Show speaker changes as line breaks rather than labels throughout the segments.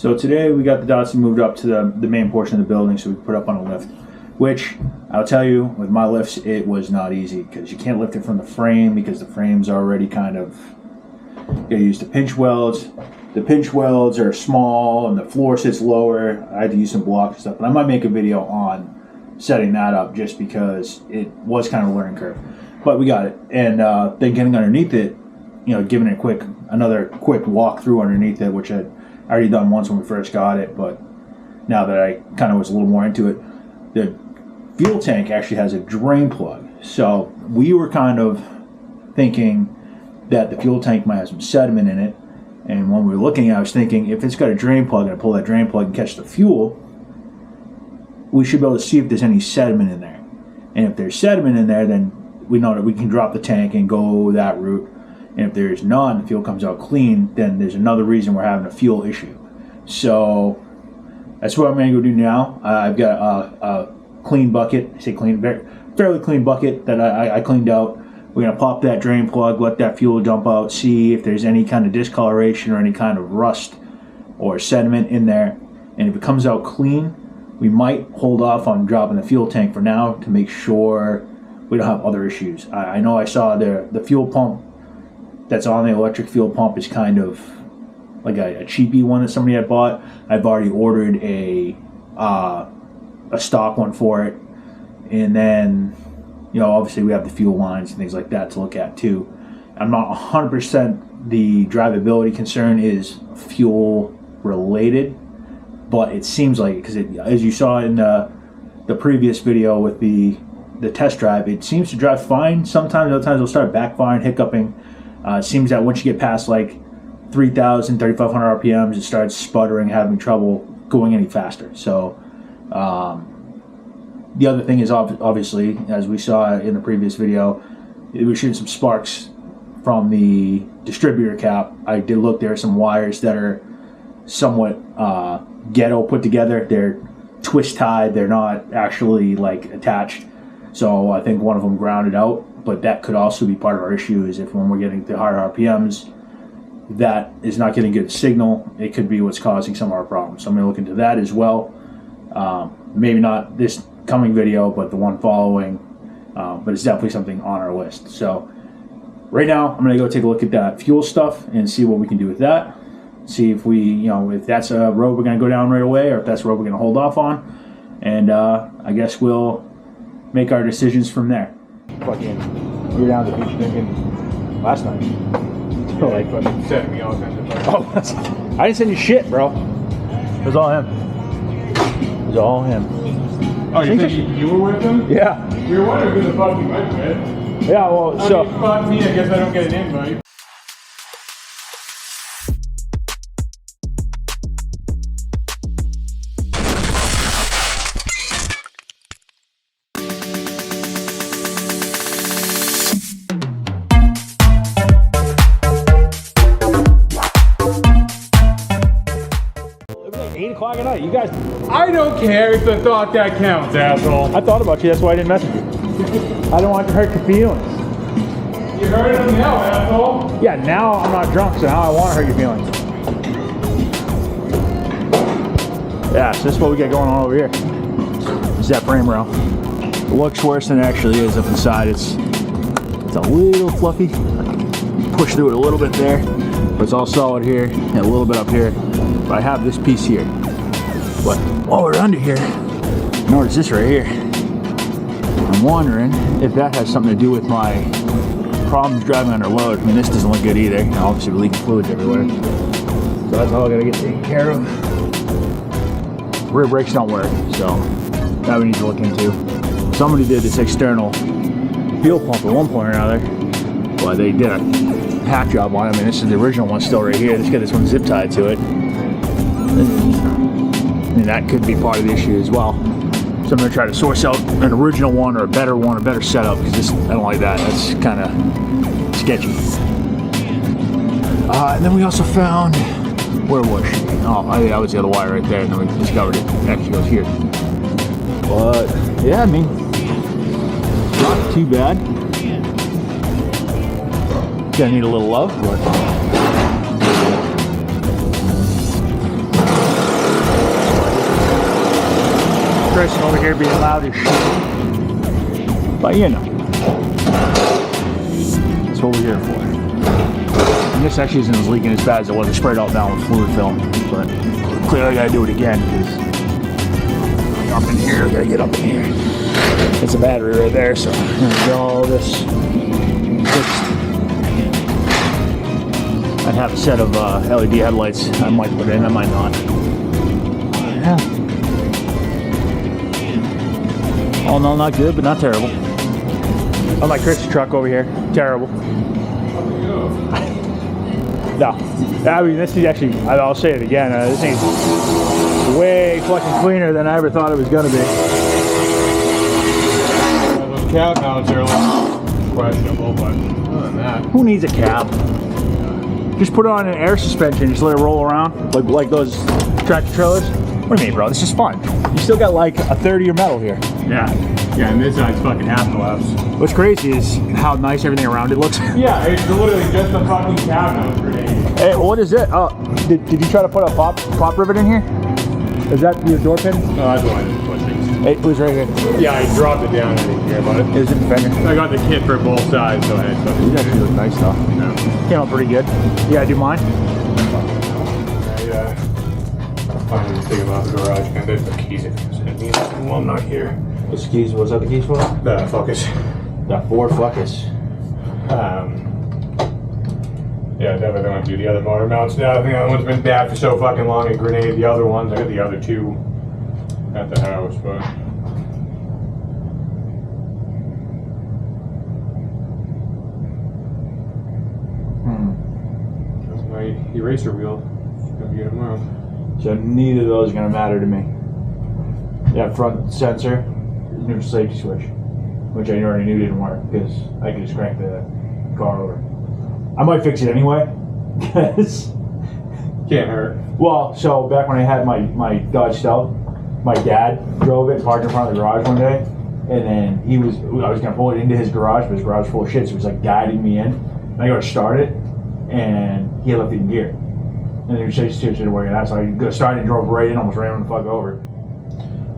So today we got the Datsun moved up to the main portion of the building so we can put up on a lift, which I'll tell you, with my lifts, it was not easy because you can't lift it from the frame because the frame's already kind of, you gotta use the pinch welds. The pinch welds are small and the floor sits lower. I had to use some blocks and stuff, but I might make a video on setting that up just because it was kind of a learning curve. But we got it. And then getting underneath it, you know, giving it another quick walk through underneath it, which I'd already done once when we first got it, but now that I kind of was a little more into it, the fuel tank actually has a drain plug. So we were kind of thinking that the fuel tank might have some sediment in it, and when we were looking, I was thinking if it's got a drain plug and I pull that drain plug and catch the fuel, we should be able to see if there's any sediment in there. And if there's sediment in there, then we know that we can drop the tank and go that route. And if there's none, the fuel comes out clean, then there's another reason we're having a fuel issue. So that's what I'm going to go do now. I've got a clean bucket. I say clean, fairly clean bucket that I cleaned out. We're going to pop that drain plug, let that fuel dump out, see if there's any kind of discoloration or any kind of rust or sediment in there. And if it comes out clean, we might hold off on dropping the fuel tank for now to make sure we don't have other issues. I know I saw the fuel pump that's on the electric fuel pump is kind of like a cheapy one that somebody had bought. I've already ordered a stock one for it. And then, you know, obviously we have the fuel lines and things like that to look at too. I'm not 100% the drivability concern is fuel related, but it seems like it, because as you saw in the previous video with the test drive, it seems to drive fine. Sometimes, other times it'll start backfiring, hiccuping. It seems that once you get past like 3,000, 3,500 RPMs, it starts sputtering, having trouble going any faster. So the other thing is obviously, as we saw in the previous video, it was shooting some sparks from the distributor cap. I did look, there are some wires that are somewhat ghetto put together. They're twist tied, they're not actually like attached. So I think one of them grounded out. But that could also be part of our issue, is if when we're getting to higher RPMs, that is not getting good signal. It could be what's causing some of our problems. So I'm going to look into that as well. Maybe not this coming video, but the one following. But it's definitely something on our list. So right now, I'm going to go take a look at that fuel stuff and see what we can do with that. See if if that's a road we're going to go down right away, or if that's a road we're going to hold off on. And I guess we'll make our decisions from there. Fucking, you're down at the beach drinking last night.
Yeah, like, fucking set me all kinds of
oh, I didn't send you shit, bro. It was all him. It was all him.
Oh, you think you were with him?
Yeah.
You were wondering who the fuck you went with.
Yeah, well, so.
Fuck me, I guess I don't get an invite.
O'clock at night. You guys.
I don't care. It's the thought that counts, asshole.
I thought about you. That's why I didn't message you. I don't want to hurt your feelings.
You heard it now, asshole.
Yeah, now I'm not drunk, so now I want to hurt your feelings. Yeah, so this is what we got going on over here. This is that frame rail. It looks worse than it actually is up inside. It's a little fluffy. Push through it a little bit there, but it's all solid here and a little bit up here. But I have this piece here. But while we're under here, notice this right here. I'm wondering if that has something to do with my problems driving under load. I mean, this doesn't look good either. And obviously, we're leaking fluids everywhere. So that's all I gotta get taken care of. Rear brakes don't work, so that we need to look into. Somebody did this external fuel pump at one point or another. Well, they did a hack job on it. I mean, this is the original one still right here. Let's get this one zip tied to it. And that could be part of the issue as well. So I'm going to try to source out an original one or a better setup, because this, I don't like that. That's kind of sketchy. And then we also found, where was she? Oh, I think that was the other wire right there, and then we discovered it actually goes here. But yeah, I mean, not too bad. Gonna need a little love, but Chris over here being loud as shit. But you know, that's what we're here for. And this actually isn't as leaking as bad as it was. I sprayed it all down with fluid film, but clearly I gotta do it again because up in here, I gotta get up in here. It's a battery right there, so I'm gonna get all this fixed. I have a set of LED headlights. I might put in, I might not. Yeah. All in all, not good, but not terrible. Unlike Chris's truck over here, terrible. No, I mean this is actually. I'll say it again. This thing's way fucking cleaner than I ever thought it was gonna be.
Those cab mounts are like questionable, but other than that,
Who needs a cab? Just put it on an air suspension, just let it roll around, like those tractor trailers. What do you mean, bro? This is fun. You still got like a third of your metal here.
yeah, and this side's fucking half collapsed.
What's crazy is how nice everything around it looks.
Yeah, it's literally just a fucking cab mount grenade.
Hey, what is it? Oh, did you try to put a pop rivet in here? Is that your door pin?
No, that's why I didn't push it.
It was right here.
Yeah, I dropped it down. I didn't care about it.
It was in the fender.
I got the kit for both sides, so I had something.
These actually look nice though.
No.
Came out pretty good. Yeah, do mine?
I'm finally taking them out of the garage. And there's the keys if you send me while I'm not here.
What's the keys? What's that the keys for?
The Focus.
That Ford Focus.
Yeah, definitely want to do the other motor mounts now. I think that one's been bad for so fucking long. A grenade. The other ones, I got the other two at the house, but. That's my eraser wheel. It's gonna be here tomorrow.
So neither of those are gonna matter to me. Yeah, front sensor, neutral safety switch, which I already knew didn't work because I could just crank the car over. I might fix it anyway, because
Can't hurt.
well, so back when I had my Dodge Stealth, my dad drove it, parked in front of the garage one day, and then I was gonna pull it into his garage, but his garage was full of shit, so he was like guiding me in, and I go to start it, and he left it in gear. And then he said, didn't work out, so I started and drove right in, almost ran him the fuck over.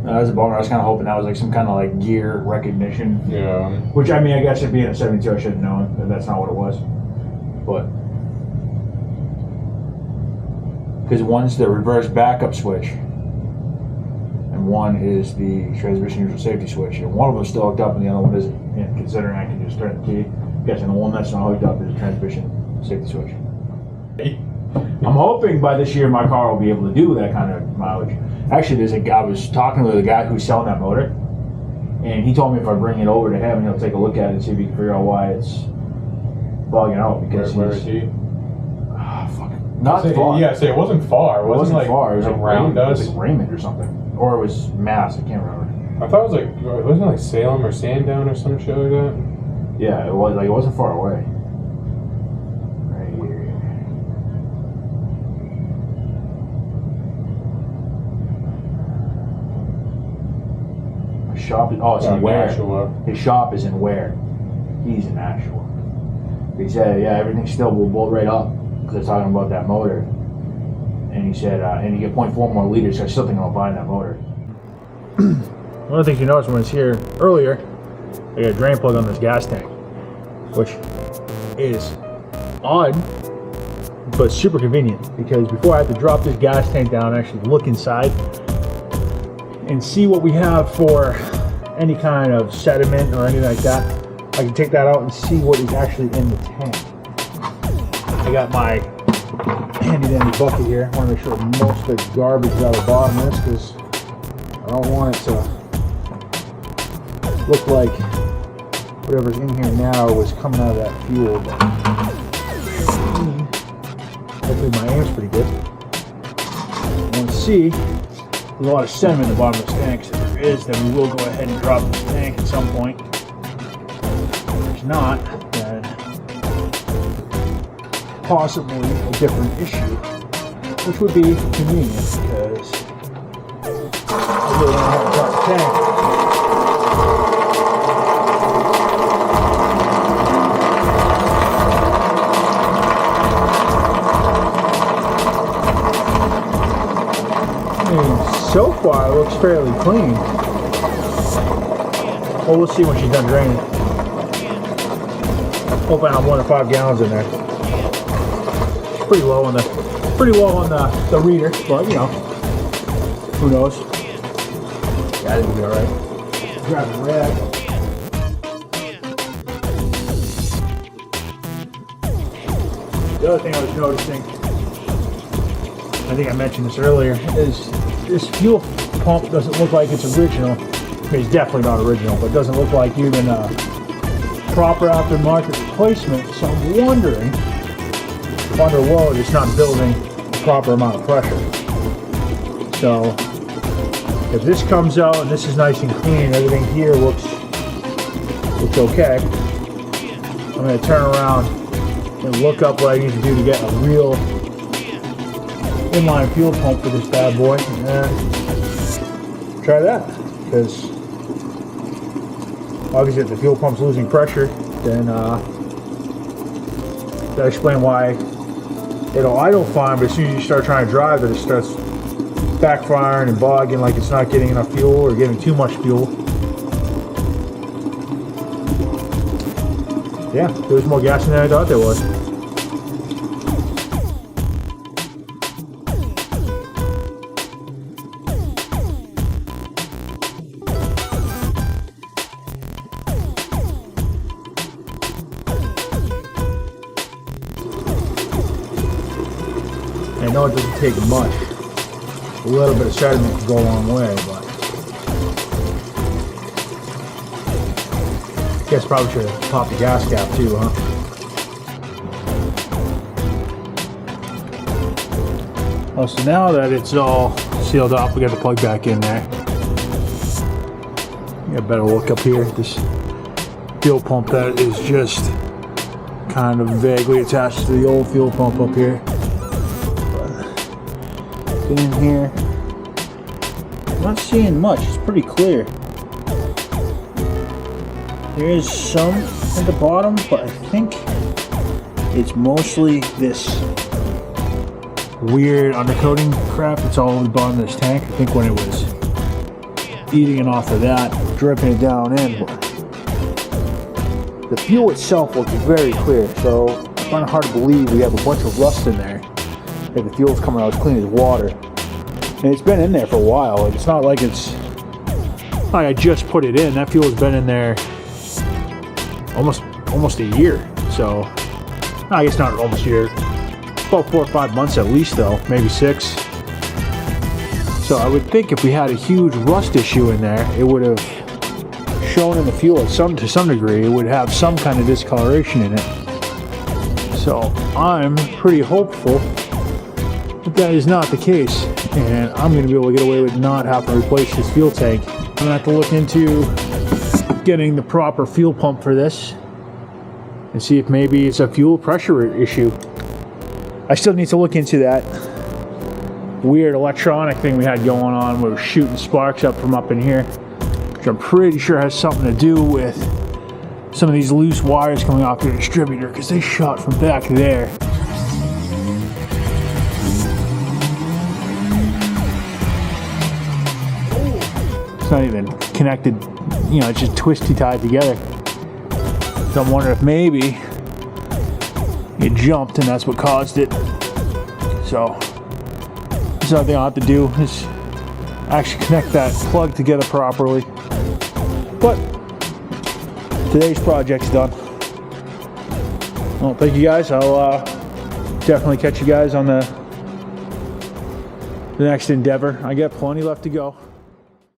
That was a bummer. I was kind of hoping that was like some kind of like gear recognition.
Yeah.
Which, I mean, I guess it being a 72, I should have known that that's not what it was. But. Because one's the reverse backup switch, and one is the transmission neutral safety switch. And one of them's still hooked up, and the other one isn't. And considering I can just turn the key, I'm guessing the one that's not hooked up is the transmission safety switch. I'm hoping by this year my car will be able to do that kind of mileage. Actually, there's a guy, I was talking to the guy who's selling that motor, and he told me if I bring it over to him, he'll take a look at it and see if he can figure out why it's bugging out. Because
Where is he?
Not far.
Yeah, say it wasn't far.
It wasn't like far. It was like
around us.
It was like Raymond or something, or it was Mass. I can't remember.
I thought it was like, wasn't it like Salem or Sandown or some shit like that?
Yeah, it was like, it wasn't far away. Right here. Shop is, it's in Ware.
Nashua.
His shop is in Ware. He's in Nashua. He said, yeah, everything still will bolt right up because they're talking about that motor. And he said, and you get 0.4 more liters, so I still think I'm buying that motor. One of the things you noticed when I was here earlier, I got a drain plug on this gas tank, which is odd, but super convenient, because before I have to drop this gas tank down and actually look inside and see what we have for any kind of sediment or anything like that, I can take that out and see what is actually in the tank. I got my handy dandy bucket here. I want to make sure most of the garbage is out of the bottom of this, because I don't want it to look like whatever's in here now was coming out of that fuel. But hopefully my aim's pretty good. I want to see. There's a lot of sediment in the bottom of this tank, so if there is, then we will go ahead and drop this tank at some point. If there's not, then possibly a different issue, which would be convenient, because I really don't have to drop the tank. so far it looks fairly clean. Well, we'll see when she's done draining. Hoping I have 1 to 5 gallons in there. Pretty low on the reader, but you know, who knows? Yeah, I think we'll be alright. Grab the rag. The other thing I was noticing, I think I mentioned this earlier, is this fuel pump doesn't look like it's original. I mean, it's definitely not original, but it doesn't look like even a proper aftermarket replacement. So I'm wondering if under load it's not building the proper amount of pressure. So if this comes out and this is nice and clean, everything here looks okay, I'm going to turn around and look up what I need to do to get a real inline fuel pump for this bad boy, and try that. Because obviously if the fuel pump's losing pressure, then that'll explain why it'll idle fine, but as soon as you start trying to drive it, it starts backfiring and bogging like it's not getting enough fuel or getting too much fuel. Yeah, there was more gas in there than I thought there was. I know it doesn't take much. A little bit of sediment can go a long way, but I guess probably should have popped the gas cap too, huh? Oh, so now that it's all sealed up, we got the plug back in there. Get a better look up here at this fuel pump that is just kind of vaguely attached to the old fuel pump up here. Get in here. I'm not seeing much. It's pretty clear. There is some at the bottom, but I think it's mostly this weird undercoating crap that's all on the bottom of this tank. I think when it was eating it off of that, dripping it down in. But the fuel itself looks very clear, so I find it hard to believe we have a bunch of rust in there if the fuel's coming out as clean as water. And it's been in there for a while. It's not like it's like I just put it in. That fuel has been in there almost a year. So I guess not almost a year. About 4 or 5 months at least, though, maybe 6. So I would think if we had a huge rust issue in there, it would have shown in the fuel to some degree. It would have some kind of discoloration in it. So I'm pretty hopeful that that is not the case, and I'm going to be able to get away with not having to replace this fuel tank. I'm going to have to look into getting the proper fuel pump for this and see if maybe it's a fuel pressure issue. I still need to look into that weird electronic thing we had going on where we're shooting sparks up from up in here, which I'm pretty sure has something to do with some of these loose wires coming off the distributor, because they shot from back there. It's not even connected, you know, it's just twisty tied together. So I'm wondering if maybe it jumped and that's what caused it. So that's another thing I'll have to do, is actually connect that plug together properly. But today's project's done. Well, thank you guys. I'll definitely catch you guys on the next endeavor. I got plenty left to go.